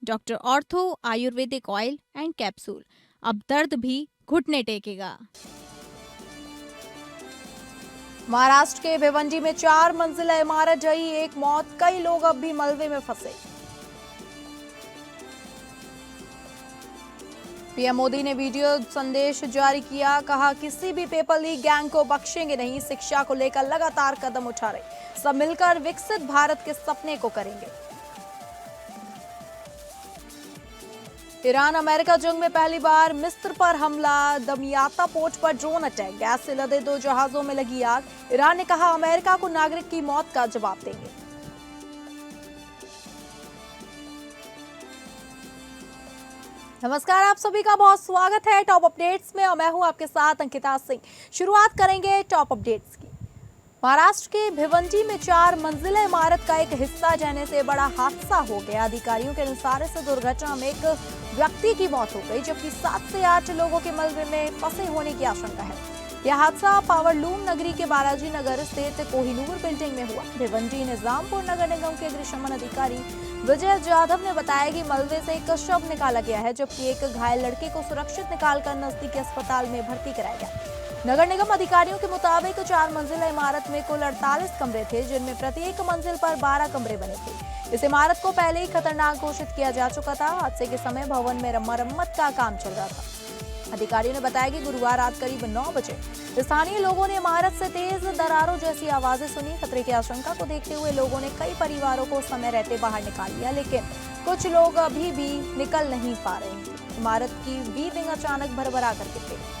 Doctor ortho Ayurvedic oil and capsule. अब दर्द भी घुटने टेकेगा। महाराष्ट्र के भिवंडी में 4 मंजिला इमारत ढही, एक मौत, कई लोग अब भी मलबे में फंसे। पीएम मोदी ने वीडियो संदेश जारी किया, कहा किसी भी पेपर लीक गैंग को बख्शेंगे नहीं। शिक्षा को लेकर लगातार कदम उठा रहे, सब मिलकर विकसित भारत के सपने को करेंगे। ईरान अमेरिका जंग में पहली बार मिस्र पर हमला, दमियाता पोर्ट पर ड्रोन अटैक, गैस से लदे 2 जहाजों में लगी आग। ईरान ने कहा अमेरिका को नागरिक की मौत का जवाब देंगे। नमस्कार, आप सभी का बहुत स्वागत है टॉप अपडेट्स में और मैं हूं आपके साथ अंकिता सिंह। शुरुआत करेंगे टॉप अपडेट्स की। महाराष्ट्र के भिवंडी में 4 मंजिला इमारत का एक हिस्सा जाने से बड़ा हादसा हो गया। अधिकारियों के अनुसार इस दुर्घटना में एक व्यक्ति की मौत हो गई, जबकि 7 से 8 लोगों के मलबे में फंसे होने की आशंका है। यह हादसा पावरलूम नगरी के बालाजी नगर स्थित कोहिनूर बिल्डिंग में हुआ। भिवंडी निजामपुर नगर निगम के अग्निशमन अधिकारी विजय जाधव ने बताया कि मलबे से एक शव निकाला गया है, जबकि एक घायल लड़के को सुरक्षित निकालकर नजदीकी अस्पताल में भर्ती कराया गया। नगर निगम अधिकारियों के मुताबिक 4 मंजिला इमारत में कुल 48 कमरे थे, जिनमें प्रत्येक मंजिल पर 12 कमरे बने थे। इस इमारत को पहले ही खतरनाक घोषित किया जा चुका था। हादसे के समय भवन में मरम्मत का काम चल रहा था। अधिकारियों ने बताया कि गुरुवार रात करीब 9 बजे स्थानीय लोगों ने इमारत से तेज दरारों जैसी आवाजें सुनी। खतरे की आशंका को देखते हुए लोगों ने कई परिवारों को समय रहते बाहर निकाल लिया, लेकिन कुछ लोग अभी भी निकल नहीं पा रहे हैं। इमारत की बी विंग अचानक भरभरा कर गिर गई।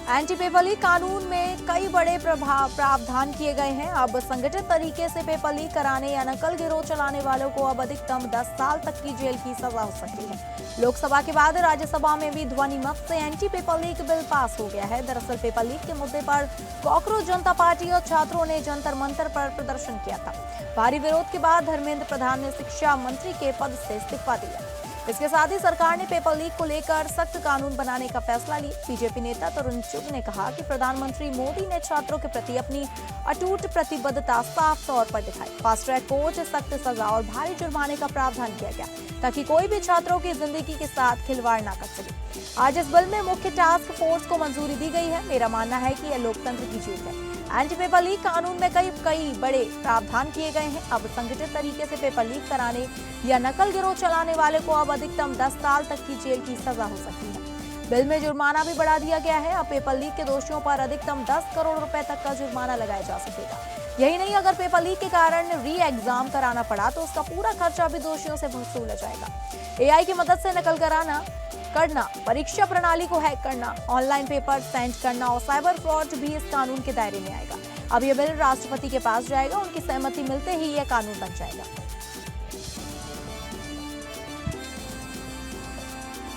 एंटी पेपर लीक कानून में कई बड़े प्रावधान किए गए हैं। अब संगठित तरीके से पेपर लीक कराने या नकल गिरोह चलाने वालों को अब अधिकतम 10 साल तक की जेल की सजा हो सकती है। लोकसभा के बाद राज्यसभा में भी ध्वनिमत से anti paper leak bill pass हो गया है। दरअसल पेपर लीक के मुद्दे पर कॉकरोच जनता पार्टी और छात्रों ने जंतर मंतर पर प्रदर्शन किया था। भारी विरोध के बाद धर्मेंद्र प्रधान ने शिक्षा मंत्री के पद से इस्तीफा दिया। इसके साथ ही सरकार ने पेपर लीक को लेकर सख्त कानून बनाने का फैसला लिया। बीजेपी नेता तरुण चुग ने कहा कि प्रधानमंत्री मोदी ने छात्रों के प्रति अपनी अटूट प्रतिबद्धता साफ तौर पर दिखाई। फास्ट ट्रैक कोर्ट, सख्त सजा और भारी जुर्माने का प्रावधान किया गया, ताकि कोई भी छात्रों की जिंदगी के साथ खिलवाड़ न कर सके। आज इस बिल में मुख्य टास्क फोर्स को मंजूरी दी गई है। मेरा मानना है कि यह लोकतंत्र की जीत है। एंटी पेपर लीक कानून में कई बड़े प्रावधान किए गए हैं। अब संगठित तरीके से पेपर लीक कराने या नकल गिरोह चलाने वाले को अब अधिकतम 10 साल तक की जेल की सजा हो सकती है। बिल में जुर्माना भी बढ़ा दिया गया है। अब पेपर लीक के दोषियों पर अधिकतम 10 करोड़ रुपए तक का जुर्माना लगाया जा सकेगा। यही नहीं, अगर पेपर लीक के कारण री एग्जाम कराना पड़ा तो उसका पूरा खर्चा भी दोषियों से वसूला जाएगा। एआई की मदद से नकल करना, परीक्षा प्रणाली को हैक करना, ऑनलाइन पेपर सेंड करना और साइबर फ्रॉड भी इस कानून के दायरे में आएगा। अब यह बिल राष्ट्रपति के पास जाएगा, उनकी सहमति मिलते ही यह कानून बन जाएगा।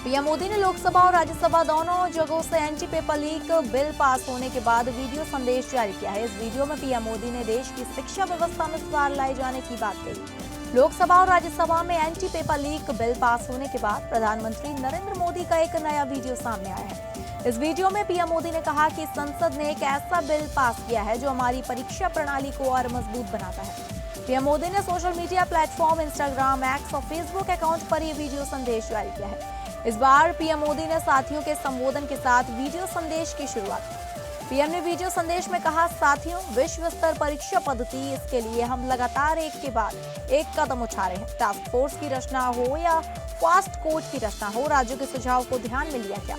पीएम मोदी ने लोकसभा और राज्यसभा दोनों जगहों से anti paper leak bill pass होने के बाद वीडियो संदेश जारी किया है। इस वीडियो में पीएम मोदी ने देश की शिक्षा व्यवस्था में सुधार लाए जाने की बात कही। लोकसभा और राज्यसभा में anti paper leak bill pass होने के बाद प्रधानमंत्री नरेंद्र मोदी का एक नया वीडियो सामने आया है। इस वीडियो में पीएम मोदी ने कहा कि संसद ने एक ऐसा बिल पास किया है जो हमारी परीक्षा प्रणाली को और मजबूत बनाता है। पीएम मोदी ने social media platform Instagram, x और फेसबुक अकाउंट पर यह वीडियो संदेश जारी किया है। इस बार पीएम मोदी ने साथियों के संबोधन के साथ वीडियो संदेश की शुरुआत की। पीएम ने वीडियो संदेश में कहा, साथियों, विश्व स्तर परीक्षा पद्धति, इसके लिए हम लगातार एक के बाद एक कदम उठा रहे हैं। टास्क फोर्स की रचना हो या फास्ट कोर्ट की रचना हो, राज्यों के सुझाव को ध्यान में लिया गया।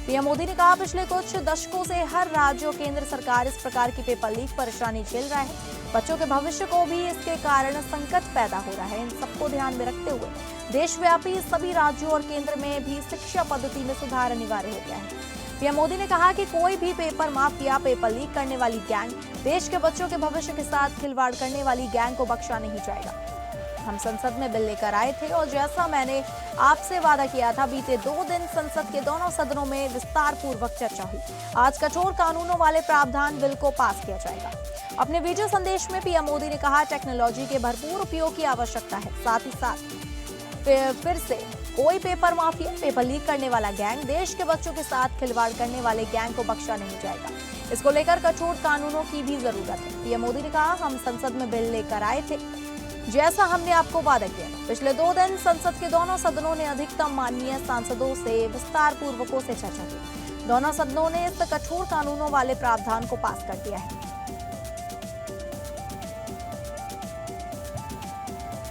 पीएम मोदी ने कहा, पिछले कुछ दशकों से हर राज्य और केंद्र सरकार इस प्रकार की पेपर लीक परेशानी झेल रहा है। बच्चों के भविष्य को भी इसके कारण संकट पैदा हो रहा है। इन सबको ध्यान में रखते हुए देशव्यापी सभी राज्यों और केंद्र में भी शिक्षा पद्धति में सुधार अनिवार्य हो गया है। पीएम मोदी ने कहा कि कोई भी पेपर माफिया, पेपर लीक करने वाली गैंग, देश के बच्चों के भविष्य के साथ खिलवाड़ करने वाली गैंग को बख्शा नहीं जाएगा। हम संसद में बिल लेकर आए थे और जैसा मैंने आपसे वादा किया था, बीते 2 दिन संसद के दोनों सदनों में विस्तार पूर्वक चर्चा हुई। आज कठोर कानूनों वाले प्रावधान बिल को पास किया जाएगा। अपने वीडियो संदेश में पीएम मोदी ने कहा, टेक्नोलॉजी के भरपूर उपयोग की आवश्यकता है। साथ ही साथ फिर से कोई पेपर माफिया, पेपर लीक करने वाला गैंग, देश के बच्चों के साथ खिलवाड़ करने वाले गैंग को बख्शा नहीं जाएगा। इसको लेकर कठोर कानूनों की भी जरूरत है। पीएम मोदी ने कहा, हम संसद में बिल लेकर आए थे, जैसा हमने आपको वादा किया। पिछले 2 दिन संसद के दोनों सदनों ने अधिकतम माननीय सांसदों से विस्तार पूर्वकों से चर्चा की। दोनों सदनों ने इस कठोर कानूनों वाले प्रावधान को पास कर दिया है।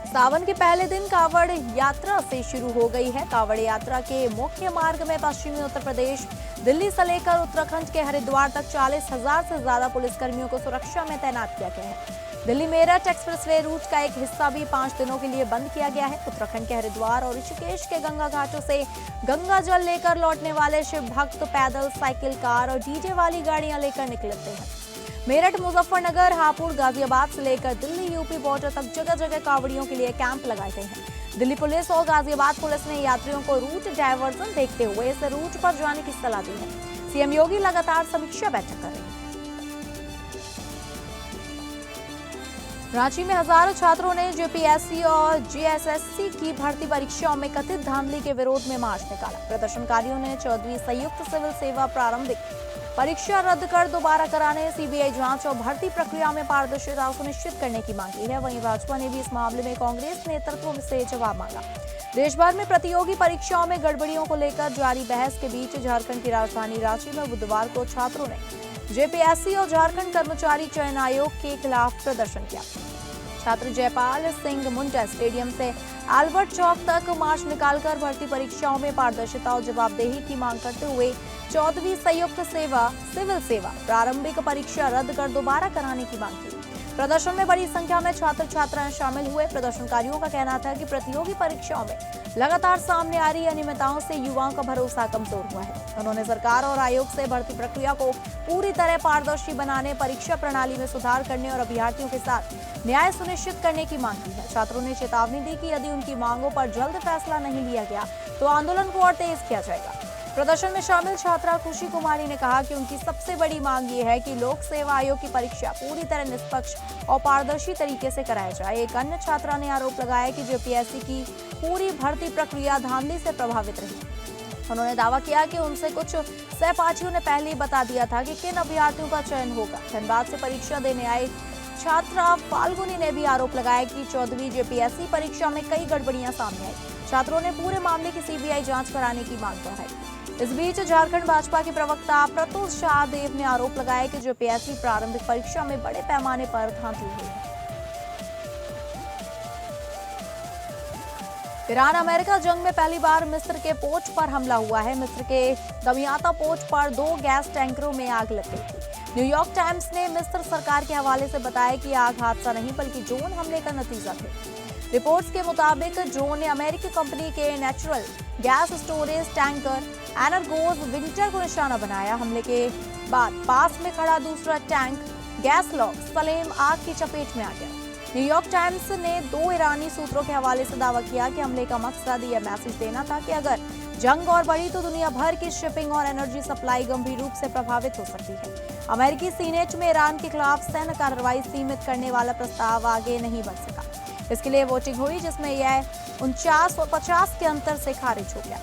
सावन के पहले दिन कांवड़ यात्रा से शुरू हो गई है। कांवड़ यात्रा के मुख्य मार्ग में पश्चिमी उत्तर प्रदेश, दिल्ली से लेकर उत्तराखंड के हरिद्वार तक 40,000 से ज्यादा पुलिसकर्मियों को सुरक्षा में तैनात किया गया है। दिल्ली मेरठ एक्सप्रेसवे रूट का एक हिस्सा भी 5 दिनों के लिए बंद किया गया है। उत्तराखंड के हरिद्वार और ऋषिकेश के गंगा घाटों से गंगा जल लेकर लौटने वाले शिव भक्त पैदल, साइकिल, कार और डीजे वाली गाड़ियां लेकर निकलते हैं। मेरठ, मुजफ्फरनगर, हापुड़, गाजियाबाद से लेकर दिल्ली यूपी बॉर्डर तक जगह जगह कांवड़ियों के लिए कैंप लगाए गए हैं। दिल्ली पुलिस और गाजियाबाद पुलिस ने यात्रियों को रूट डायवर्जन देखते हुए इस रूट पर जाने की सलाह दी है। सीएम योगी लगातार समीक्षा बैठक कर रहे हैं। रांची में हजारों छात्रों ने जेपीएससी और जेएसएससी की भर्ती परीक्षाओं में कथित धांधली के विरोध में मार्च निकाला। प्रदर्शनकारियों ने 14वीं संयुक्त सिविल सेवा प्रारंभिक परीक्षा रद्द कर दोबारा कराने, सीबीआई जांच और भर्ती प्रक्रिया में पारदर्शिता सुनिश्चित करने की मांग की है। वहीं भाजपा ने भी इस मामले में कांग्रेस नेतृत्व से जवाब मांगा। देश भर में प्रतियोगी परीक्षाओं में गड़बड़ियों को लेकर जारी बहस के बीच झारखंड की राजधानी रांची में बुधवार को छात्रों ने जेपीएससी और झारखंड कर्मचारी चयन आयोग के खिलाफ प्रदर्शन किया। छात्र जयपाल सिंह मुंडा स्टेडियम से अल्बर्ट चौक तक मार्च निकालकर भर्ती परीक्षाओं में पारदर्शिता और जवाबदेही की मांग करते हुए 14वीं संयुक्त सिविल सेवा प्रारंभिक परीक्षा रद्द कर दोबारा कराने की मांग की। प्रदर्शन में बड़ी संख्या में छात्र छात्राएं शामिल हुए। प्रदर्शनकारियों का कहना था कि प्रतियोगी परीक्षाओं में लगातार सामने आ रही अनियमितताओं से युवाओं का भरोसा कमजोर हुआ है। उन्होंने सरकार और आयोग से भर्ती प्रक्रिया को पूरी तरह पारदर्शी बनाने, परीक्षा प्रणाली में सुधार करने और अभ्यर्थियों के साथ न्याय सुनिश्चित करने की मांग की है। छात्रों ने चेतावनी दी कि यदि उनकी मांगों पर जल्द फैसला नहीं लिया गया तो आंदोलन को और तेज किया जाएगा। प्रदर्शन में शामिल छात्रा खुशी कुमारी ने कहा कि उनकी सबसे बड़ी मांग ये है कि लोक सेवा आयोग की परीक्षा पूरी तरह निष्पक्ष और पारदर्शी तरीके से कराया जाए। एक अन्य छात्रा ने आरोप लगाया कि जेपीएससी की पूरी भर्ती प्रक्रिया धांधली से प्रभावित रही। उन्होंने दावा किया कि उनसे कुछ सहपाठियों ने पहले ही बता दिया था कि किन अभ्यर्थियों का चयन होगा। धनबाद से परीक्षा देने आए छात्रा फाल्गुनी ने भी आरोप लगाया कि 14वीं जेपीएससी परीक्षा में कई गड़बड़ियां सामने आई। छात्रों ने पूरे मामले की सीबीआई जांच कराने की मांग दोहराई। इस बीच झारखंड भाजपा के प्रवक्ता प्रत्युष शाहदेव ने आरोप लगाया कि जेपीएससी प्रारंभिक परीक्षा में बड़े पैमाने पर धांधली हुई है। ईरान अमेरिका जंग में पहली बार मिस्र के पोर्ट पर हमला हुआ है। मिस्र के दमियाता पोर्ट पर 2 गैस टैंकरों में आग लग गई थी। न्यूयॉर्क टाइम्स ने मिस्र सरकार के हवाले से बताया कि आग हादसा नहीं बल्कि ड्रोन हमले का नतीजा थे। रिपोर्ट्स के मुताबिक ड्रोन ने अमेरिकी कंपनी के natural gas storage tanker Energos Winter को निशाना बनाया। हमले के बाद पास में खड़ा दूसरा टैंक गैस लॉक सलेम आग की चपेट में आ गया। न्यूयॉर्क टाइम्स ने 2 ईरानी सूत्रों के हवाले से दावा किया कि हमले का मकसद यह मैसेज देना था कि अगर जंग और बढ़ी तो दुनिया भर की शिपिंग और एनर्जी सप्लाई गंभीर रूप से प्रभावित हो सकती है। अमेरिकी सीनेट में ईरान के खिलाफ सैन्य कार्रवाई सीमित करने वाला प्रस्ताव आगे नहीं बढ़ सका। इसके लिए वोटिंग हुई जिसमें यह 49 और 50 के अंतर से खारिज हो गया।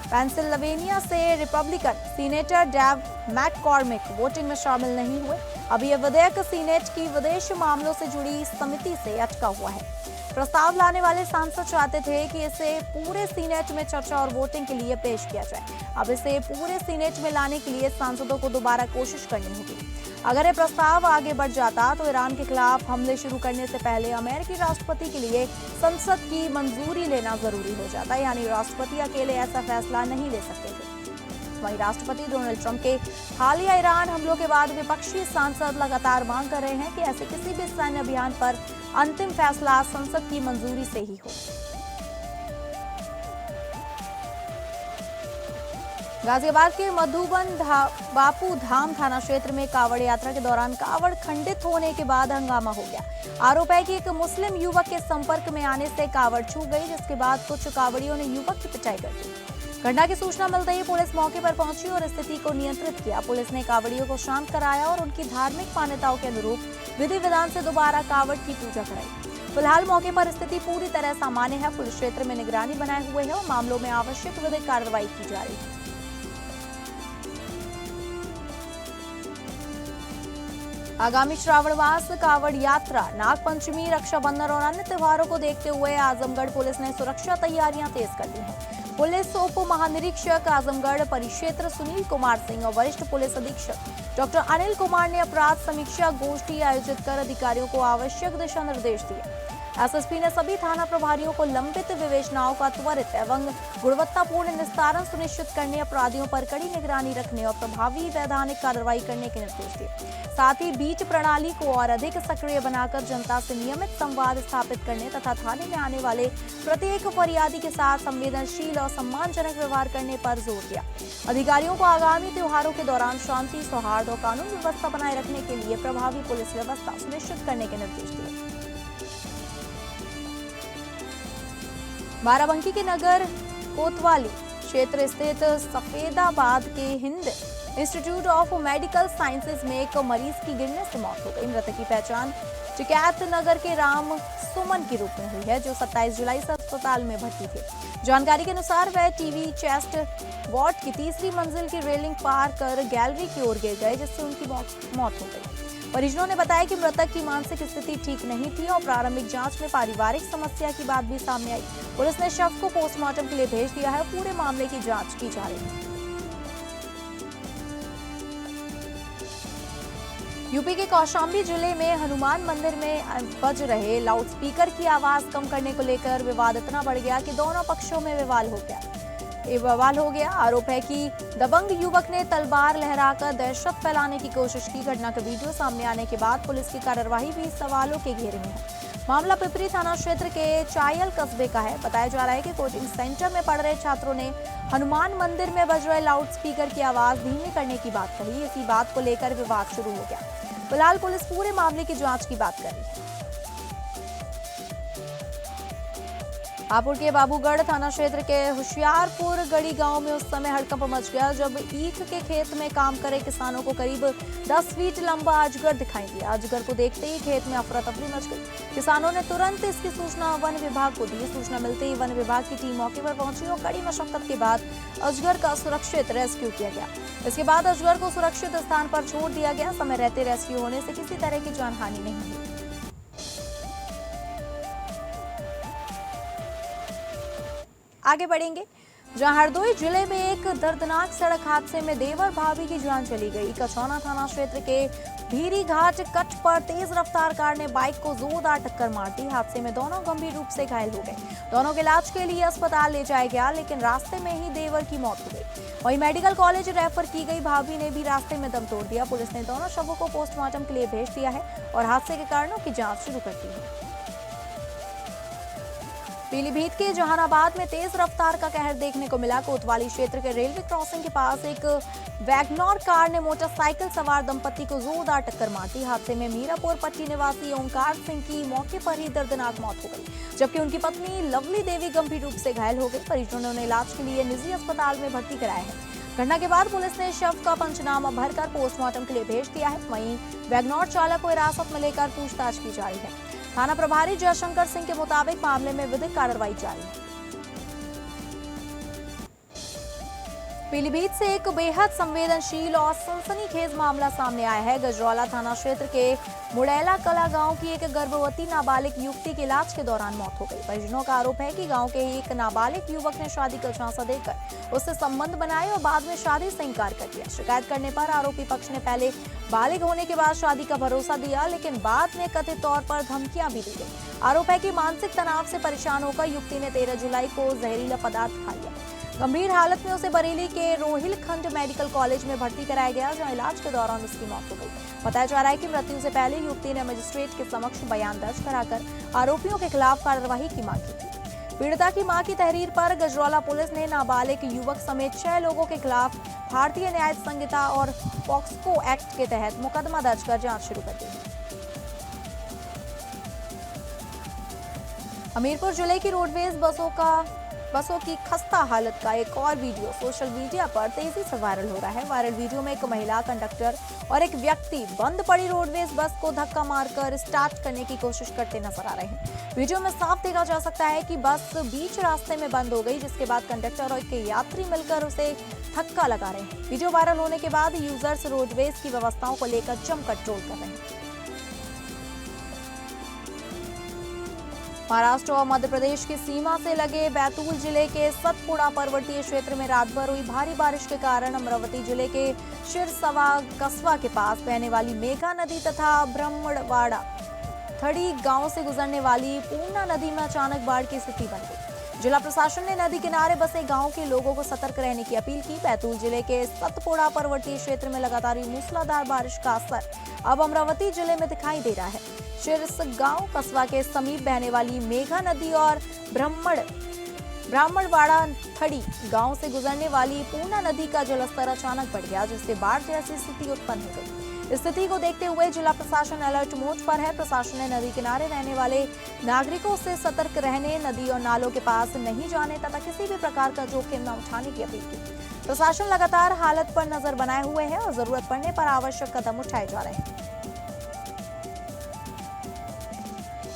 पेंसिल्वेनिया से Republican senator Dave McCormick voting में शामिल नहीं हुए। अब यह विधेयक सीनेट की विदेश मामलों से जुड़ी समिति से अटका हुआ है। प्रस्ताव लाने वाले सांसद चाहते थे कि इसे पूरे सीनेट में चर्चा और वोटिंग के लिए पेश किया जाए। अब इसे पूरे सीनेट में लाने के लिए सांसदों को दोबारा कोशिश करनी होगी। अगर यह प्रस्ताव आगे बढ़ जाता तो ईरान के खिलाफ हमले शुरू करने से पहले अमेरिकी राष्ट्रपति के लिए संसद की मंजूरी लेना जरूरी हो जाता, यानी राष्ट्रपति अकेले ऐसा फैसला नहीं ले सकते थे। वहीं राष्ट्रपति डोनाल्ड ट्रंप के हालिया ईरान हमलों के बाद विपक्षी सांसद लगातार मांग कर रहे हैं कि ऐसे किसी भी सैन्य अभियान पर अंतिम फैसला संसद की मंजूरी से ही हो। गाजियाबाद के मधुबन बापू धाम थाना क्षेत्र में कावड़ यात्रा के दौरान कावड़ खंडित होने के बाद हंगामा हो गया। आरोप है कि एक मुस्लिम युवक के संपर्क में आने से कावड़ छूट गई, जिसके बाद कुछ कावड़ियों ने युवक की पिटाई कर दी। घटना की सूचना मिलते ही पुलिस मौके पर पहुंची और स्थिति को नियंत्रित किया। पुलिस ने कावड़ियों को शांत कराया और उनकी धार्मिक मान्यताओं के अनुरूप विधि विधान से दोबारा कावड़ की पूजा कराई। फिलहाल मौके पर स्थिति पूरी तरह सामान्य है। पुलिस क्षेत्र में निगरानी बनाए हुए है और मामलों में आवश्यक विधिक कार्रवाई की जा रही है। आगामी श्रावण मास, कावड़ यात्रा, नागपंचमी, रक्षाबंधन और अन्य त्योहारों को देखते हुए आजमगढ़ पुलिस ने सुरक्षा तैयारियां तेज कर दी हैं। पुलिस उप महानिरीक्षक आजमगढ़ परिक्षेत्र सुनील कुमार सिंह और वरिष्ठ पुलिस अधीक्षक डॉक्टर अनिल कुमार ने अपराध समीक्षा गोष्ठी आयोजित कर अधिकारियों को आवश्यक दिशा निर्देश दिए। एसएसपी ने सभी थाना प्रभारियों को लंबित विवेचनाओं का त्वरित एवं गुणवत्तापूर्ण निस्तारण सुनिश्चित करने, अपराधियों पर कड़ी निगरानी रखने और प्रभावी वैधानिक कार्रवाई करने के निर्देश दिए। साथ ही बीट प्रणाली को और अधिक सक्रिय बनाकर जनता से नियमित संवाद स्थापित करने तथा थाने में आने वाले प्रत्येक फरियादी के साथ संवेदनशील और सम्मानजनक व्यवहार करने पर जोर दिया। अधिकारियों को आगामी त्योहारों के दौरान शांति, सौहार्द और कानून व्यवस्था बनाए रखने के लिए प्रभावी पुलिस व्यवस्था सुनिश्चित करने के निर्देश दिए। बाराबंकी के नगर कोतवाली क्षेत्र स्थित सफेदाबाद के Hind institute of medical sciences में एक मरीज की गिरने से मौत हो गई। मृतक की पहचान टिकैत नगर के राम सुमन के रूप में हुई है, जो 27 जुलाई से अस्पताल में भर्ती थे। जानकारी के अनुसार वह टीवी चेस्ट वार्ड की तीसरी मंजिल की रेलिंग पार कर गैलरी की ओर गिर गए, जिससे उनकी मौत हो गई। परिजनों ने बताया कि मृतक की मानसिक स्थिति ठीक नहीं थी और प्रारंभिक जांच में पारिवारिक समस्या की बात भी सामने आई। पुलिस ने शव को पोस्टमार्टम के लिए भेज दिया है। पूरे मामले की जांच की जा रही है। यूपी के कौशाम्बी जिले में हनुमान मंदिर में बज रहे लाउडस्पीकर की आवाज कम करने को लेकर विवाद इतना बढ़ गया कि दोनों पक्षों में बवाल हो गया। आरोप है कि दबंग युवक ने तलवार लहराकर दहशत फैलाने की कोशिश की। घटना का वीडियो सामने आने के बाद पुलिस की कार्रवाई भी सवालों के घेरे में है। मामला पिपरी थाना क्षेत्र के चायल कस्बे का है। बताया जा रहा है कि कोचिंग सेंटर में पढ़ रहे छात्रों ने हनुमान मंदिर में बज रहे लाउडस्पीकर की आवाज धीमी करने की बात कही। इसी बात को लेकर विवाद शुरू हो गया। फिलहाल पुलिस पूरे मामले की जांच की बात कर रही है। हापुड़ के बाबूगढ़ थाना क्षेत्र के होशियारपुर गढ़ी गांव में उस समय हड़कंप मच गया जब ईख के खेत में काम करे किसानों को करीब 10 फीट लंबा अजगर दिखाई दिया। अजगर को देखते ही खेत में अफरा तफरी मच गई। किसानों ने तुरंत इसकी सूचना वन विभाग को दी। सूचना मिलते ही वन विभाग की टीम मौके पर पहुंची और कड़ी मशक्कत के बाद अजगर का सुरक्षित रेस्क्यू किया गया। इसके बाद अजगर को सुरक्षित स्थान पर छोड़ दिया गया। समय रहते रेस्क्यू होने से किसी तरह की जानहानि नहीं हुई। आगे बढ़ेंगे, जहां हरदोई जिले में एक दर्दनाक सड़क हादसे में देवर भाभी की जान चली गई। कछौना थाना क्षेत्र के भीरी घाट कट पर तेज रफ्तार कार ने बाइक को जोरदार टक्कर मार दी। हादसे में दोनों गंभीर रूप से घायल हो गए। दोनों के इलाज के लिए अस्पताल ले जाया गया, लेकिन रास्ते में ही देवर की मौत हो गई। वहीं मेडिकल कॉलेज रेफर की गई भाभी ने भी रास्ते में दम तोड़ दिया। पुलिस ने दोनों शवों को पोस्टमार्टम के लिए भेज दिया है और हादसे के कारणों की जाँच शुरू कर दी है। पीलीभीत के जहानाबाद में तेज रफ्तार का कहर देखने को मिला। कोतवाली क्षेत्र के रेलवे क्रॉसिंग के पास एक वैगनॉर कार ने मोटरसाइकिल सवार दंपति को जोरदार टक्कर मार दी। हादसे में मीरापुर पट्टी निवासी ओंकार सिंह की मौके पर ही दर्दनाक मौत हो गई, जबकि उनकी पत्नी लवली देवी गंभीर रूप से घायल हो गई। परिजनों ने उन्हें इलाज के लिए निजी अस्पताल में भर्ती कराया है। घटना के बाद पुलिस ने शव का पंचनामा भरकर पोस्टमार्टम के लिए भेज दिया है। वहीं वैगनॉर चालक को हिरासत में लेकर पूछताछ की जा रही है। थाना प्रभारी जयशंकर सिंह के मुताबिक मामले में विधिक कार्रवाई जारी है। पीलीभीत से एक बेहद संवेदनशील और सनसनीखेज मामला सामने आया है। गजरौला थाना क्षेत्र के मुड़ैला कला गांव की एक गर्भवती नाबालिग युवती की इलाज के दौरान मौत हो गई। परिजनों का आरोप है कि गांव के एक नाबालिग युवक ने शादी का झांसा देकर उससे संबंध बनाए और बाद में शादी से इंकार कर दिया। शिकायत करने पर आरोपी पक्ष ने पहले बालिग होने के बाद शादी का भरोसा दिया, लेकिन बाद में कथित तौर पर धमकियां भी दी गई। आरोप है कि मानसिक तनाव से परेशान होकर युवती ने 13 जुलाई को जहरीला पदार्थ खा लिया। गंभीर हालत में उसे बरेली के रोहिलखंड मेडिकल कॉलेज में भर्ती कराया गया, जहां इलाज के दौरान उसकी मौत हो गई। बताया जा रहा है कि मृत्यु से पहले युवती ने मजिस्ट्रेट के समक्ष बयान दर्ज कराकर आरोपियों के खिलाफ कार्रवाई की मांग की थी। पीड़िता की मां की तहरीर पर गजरौला पुलिस ने नाबालिग युवक समेत 6 लोगों के खिलाफ भारतीय न्याय संहिता और पॉक्सो एक्ट के तहत मुकदमा दर्ज कर जांच शुरू कर दी है। हमीरपुर जिले की रोडवेज बसों की खस्ता हालत का एक और वीडियो सोशल मीडिया पर तेजी से वायरल हो रहा है। वायरल वीडियो में एक महिला कंडक्टर और एक व्यक्ति बंद पड़ी रोडवेज बस को धक्का मारकर स्टार्ट करने की कोशिश करते नजर आ रहे हैं। वीडियो में साफ देखा जा सकता है कि बस बीच रास्ते में बंद हो गई, जिसके बाद कंडक्टर और एक यात्री मिलकर उसे धक्का लगा रहे हैं। वीडियो वायरल होने के बाद यूजर्स रोडवेज की व्यवस्थाओं को लेकर जमकर ट्रोल कर रहे हैं। महाराष्ट्र और मध्य प्रदेश की सीमा से लगे बैतूल जिले के सतपुड़ा पर्वतीय क्षेत्र में रात भर हुई भारी बारिश के कारण अमरावती जिले के शिरसवा कस्बा के पास बहने वाली मेघा नदी तथा ब्रह्मणवाड़ा थड़ी गांव से गुजरने वाली पूर्णा नदी में अचानक बाढ़ की स्थिति बन गई। जिला प्रशासन ने नदी किनारे बसे गांव के लोगों को सतर्क रहने की अपील की। बैतूल जिले के सतपुड़ा पर्वतीय क्षेत्र में लगातार मूसलाधार बारिश का असर अब अमरावती जिले में दिखाई दे रहा है। शिरसगांव कस्बा के समीप बहने वाली मेघा नदी और ब्राह्मणवाड़ा थड़ी गांव से गुजरने वाली पूर्णा नदी का जलस्तर अचानक बढ़ गया, जिससे बाढ़ जैसी स्थिति उत्पन्न हो गई। इस स्थिति को देखते हुए जिला प्रशासन अलर्ट मोड पर है। प्रशासन ने नदी किनारे रहने वाले नागरिकों से सतर्क रहने, नदी और नालों के पास नहीं जाने तथा किसी भी प्रकार का जोखिम न उठाने की अपील की। प्रशासन लगातार हालत पर नजर बनाए हुए है और जरूरत पड़ने पर आवश्यक कदम उठाए जा रहे हैं।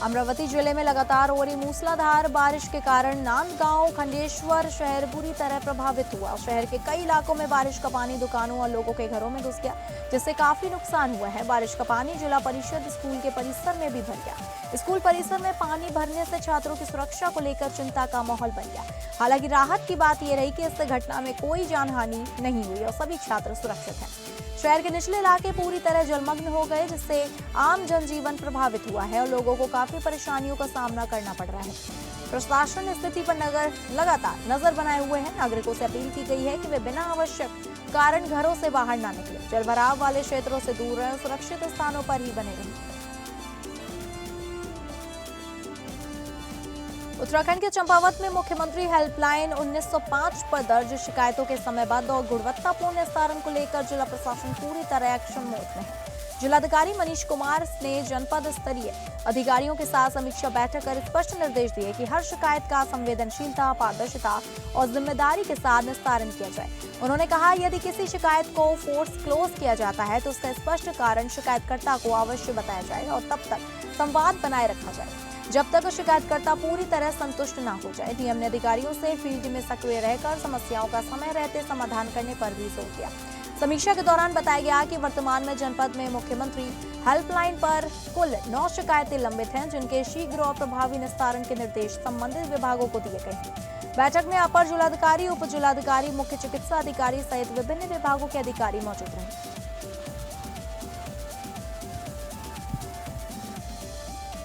अमरावती जिले में लगातार हो रही मूसलाधार बारिश के कारण नांदगांव खंडेश्वर शहर बुरी तरह प्रभावित हुआ। शहर के कई इलाकों में बारिश का पानी दुकानों और लोगों के घरों में घुस गया, जिससे काफी नुकसान हुआ है। बारिश का पानी जिला परिषद स्कूल के परिसर में भी भर गया। स्कूल परिसर में पानी भरने से छात्रों की सुरक्षा को लेकर चिंता का माहौल बन गया। हालांकि राहत की बात यह रही कि इस घटना में कोई जानहानि नहीं हुई और सभी छात्र सुरक्षित हैं। शहर के निचले इलाके पूरी तरह जलमग्न हो गए, जिससे आम जनजीवन प्रभावित हुआ है और लोगों को काफी परेशानियों का सामना करना पड़ रहा है। प्रशासन स्थिति पर लगातार नजर बनाए हुए है। नागरिकों से अपील की गई है कि वे बिना आवश्यक कारण घरों से बाहर न निकले, जलभराव वाले क्षेत्रों से दूर रहें, सुरक्षित स्थानों पर ही बने रहें। उत्तराखंड के चंपावत में मुख्यमंत्री हेल्पलाइन 1905 पर दर्ज शिकायतों के समयबद्ध और गुणवत्तापूर्ण निस्तारण को लेकर जिला प्रशासन पूरी तरह एक्शन मोड में है। जिलाधिकारी मनीष कुमार ने जनपद स्तरीय अधिकारियों के साथ समीक्षा बैठक कर स्पष्ट निर्देश दिए कि हर शिकायत का संवेदनशीलता, पारदर्शिता और जिम्मेदारी के साथ निस्तारण किया जाए। उन्होंने कहा, यदि किसी शिकायत को फोर्स क्लोज किया जाता है तो उसका स्पष्ट कारण शिकायतकर्ता को अवश्य बताया जाएगा और तब तक संवाद बनाए रखा जाए जब तक शिकायतकर्ता पूरी तरह संतुष्ट न हो जाए। डीएम ने अधिकारियों से फील्ड में सक्रिय रहकर समस्याओं का समय रहते समाधान करने पर भी जोर दिया। समीक्षा के दौरान बताया गया कि वर्तमान में जनपद में मुख्यमंत्री हेल्पलाइन पर कुल 9 शिकायतें लंबित हैं, जिनके शीघ्र और प्रभावी निस्तारण के निर्देश संबंधित विभागों को दिए गए हैं। बैठक में अपर जिलाधिकारी, उप जिलाधिकारी, मुख्य चिकित्सा अधिकारी सहित विभिन्न विभागों के अधिकारी मौजूद रहे।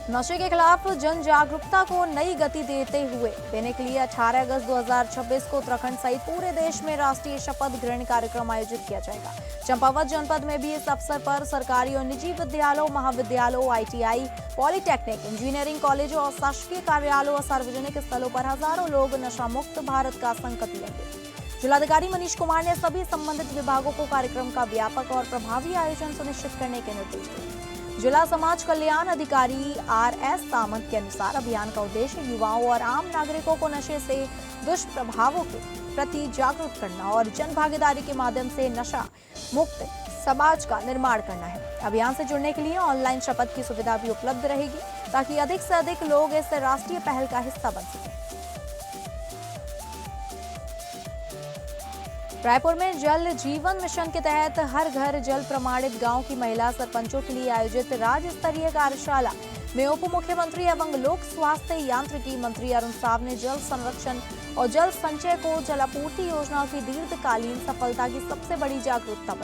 नशे के खिलाफ जन जागरूकता को नई गति देने के लिए 18 अगस्त 2026 को उत्तराखंड सहित पूरे देश में राष्ट्रीय शपथ ग्रहण कार्यक्रम आयोजित किया जाएगा। चंपावत जनपद में भी इस अवसर पर सरकारी और निजी विद्यालयों, महाविद्यालयों, आईटीआई, पॉलिटेक्निक, इंजीनियरिंग कॉलेजों और शासकीय कार्यालयों और सार्वजनिक स्थलों पर हजारों लोग नशा मुक्त भारत का संकल्प लेंगे। जिलाधिकारी मनीष कुमार ने सभी संबंधित विभागों को कार्यक्रम का व्यापक और प्रभावी आयोजन सुनिश्चित करने के निर्देश दिए। जिला समाज कल्याण अधिकारी आर.एस. सामंत के अनुसार अभियान का उद्देश्य युवाओं और आम नागरिकों को नशे से दुष्प्रभावों के प्रति जागरूक करना और जन भागीदारी के माध्यम से नशा मुक्त समाज का निर्माण करना है। अभियान से जुड़ने के लिए ऑनलाइन शपथ की सुविधा भी उपलब्ध रहेगी, ताकि अधिक से अधिक लोग इस राष्ट्रीय पहल का हिस्सा बन सकें। रायपुर में जल जीवन मिशन के तहत हर घर जल प्रमाणित गांव की महिला सरपंचों के लिए आयोजित राज्य स्तरीय कार्यशाला में उप मुख्यमंत्री एवं लोक स्वास्थ्य यांत्रिकी मंत्री अरुण साव ने जल संरक्षण और जल संचय को जलापूर्ति योजनाओं की दीर्घकालीन सफलता की सबसे बड़ी जागरूकता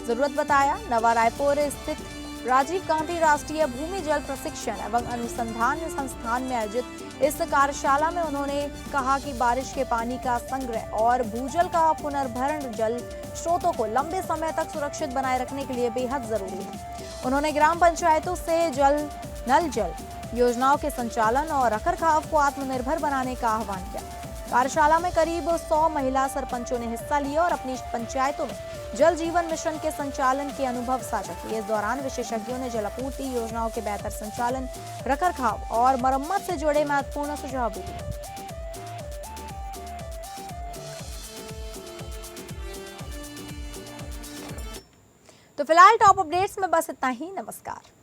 जरूरत बताया। नवा रायपुर स्थित राजीव गांधी राष्ट्रीय भूमि जल प्रशिक्षण एवं अनुसंधान संस्थान में आयोजित इस कार्यशाला में उन्होंने कहा कि बारिश के पानी का संग्रह और भूजल का पुनर्भरण जल स्रोतों को लंबे समय तक सुरक्षित बनाए रखने के लिए बेहद जरूरी है। उन्होंने ग्राम पंचायतों से नल जल योजनाओं के संचालन और रखरखाव को आत्मनिर्भर बनाने का आह्वान किया। कार्यशाला में करीब 100 महिला सरपंचों ने हिस्सा लिया और अपनी पंचायतों में जल जीवन मिशन के संचालन के अनुभव साझा किए। इस दौरान विशेषज्ञों ने जलापूर्ति योजनाओं के बेहतर संचालन, रखरखाव और मरम्मत से जुड़े महत्वपूर्ण सुझाव भी दिए। तो तो फिलहाल टॉप अपडेट्स में बस इतना ही। नमस्कार।